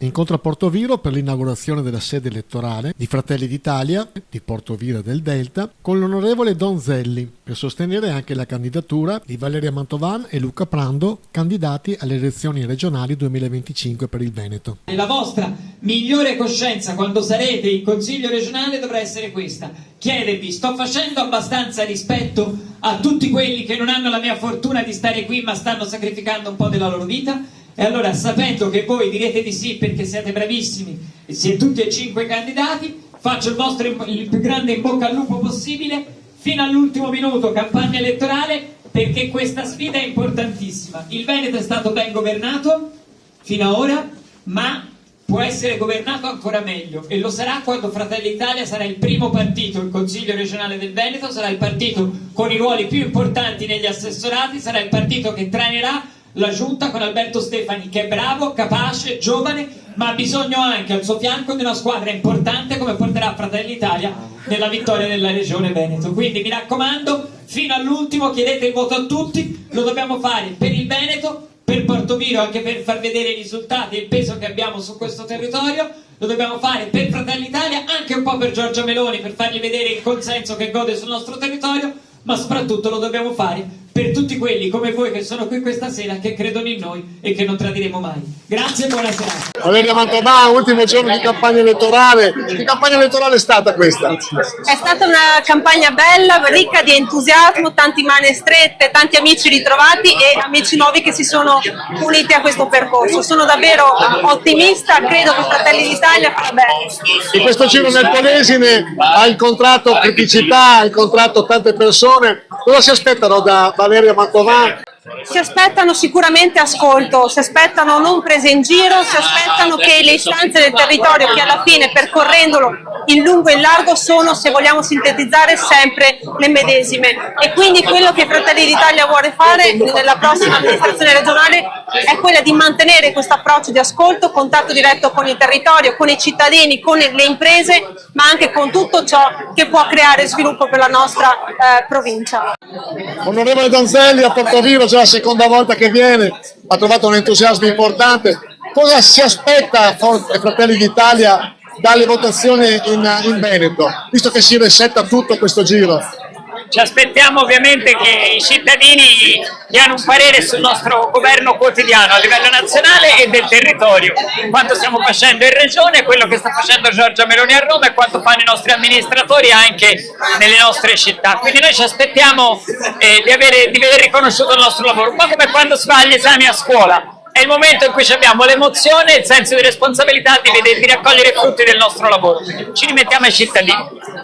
Incontro a Portoviro per l'inaugurazione della sede elettorale di Fratelli d'Italia di Portoviro del Delta con l'onorevole Donzelli per sostenere anche la candidatura di Valeria Mantovan e Luca Prando, candidati alle elezioni regionali 2025 per il Veneto. La vostra migliore coscienza quando sarete in Consiglio regionale dovrà essere questa: chiedervi: sto facendo abbastanza rispetto a tutti quelli che non hanno la mia fortuna di stare qui ma stanno sacrificando un po' della loro vita? E allora, sapendo che voi direte di sì perché siete bravissimi e siete tutti e 5 candidati, faccio il più grande in bocca al lupo possibile fino all'ultimo minuto, campagna elettorale, perché questa sfida è importantissima. Il Veneto è stato ben governato fino ad ora, ma può essere governato ancora meglio, e lo sarà quando Fratelli d'Italia sarà il primo partito in Consiglio regionale del Veneto, sarà il partito con i ruoli più importanti negli assessorati, sarà il partito che trainerà la giunta con Alberto Stefani, che è bravo, capace, giovane, ma ha bisogno anche al suo fianco di una squadra importante come porterà Fratelli d'Italia nella vittoria della regione Veneto. Quindi mi raccomando, fino all'ultimo chiedete il voto a tutti, lo dobbiamo fare per il Veneto, per Portoviro, anche per far vedere i risultati e il peso che abbiamo su questo territorio, lo dobbiamo fare per Fratelli d'Italia, anche un po' per Giorgia Meloni, per fargli vedere il consenso che gode sul nostro territorio, ma soprattutto lo dobbiamo fare per tutti quelli come voi che sono qui questa sera, che credono in noi e che non tradiremo mai. Grazie e buona serata. Valeria Mantovan, ultimo giorno di campagna elettorale. Che campagna elettorale è stata questa? È stata una campagna bella, ricca di entusiasmo, tanti mani strette, tanti amici ritrovati e amici nuovi che si sono uniti a questo percorso. Sono davvero ottimista, credo che Fratelli d'Italia farà bene. In questo giro nel Polesine ha incontrato criticità, ha incontrato tante persone. Cosa si aspettano da Valeria Mantovan? Si aspettano sicuramente ascolto, si aspettano non prese in giro, si aspettano che le istanze del territorio, che alla fine percorrendolo in lungo e in largo sono, se vogliamo sintetizzare, sempre le medesime. E quindi quello che Fratelli d'Italia vuole fare nella prossima amministrazione regionale è quella di mantenere questo approccio di ascolto, contatto diretto con il territorio, con i cittadini, con le imprese, ma anche con tutto ciò che può creare sviluppo per la nostra provincia. Onorevole Donzelli, a Portoviro, già la seconda volta che viene, ha trovato un entusiasmo importante. Cosa si aspetta Fratelli d'Italia dalle votazioni in Veneto, visto che si resetta tutto questo giro? Ci aspettiamo ovviamente che i cittadini diano un parere sul nostro governo quotidiano a livello nazionale e del territorio, quanto stiamo facendo in regione, quello che sta facendo Giorgia Meloni a Roma e quanto fanno i nostri amministratori anche nelle nostre città. Quindi noi ci aspettiamo di vedere riconosciuto il nostro lavoro, un po' come quando si fa gli esami a scuola. È il momento in cui abbiamo l'emozione e il senso di responsabilità di raccogliere i frutti del nostro lavoro. Ci rimettiamo ai cittadini.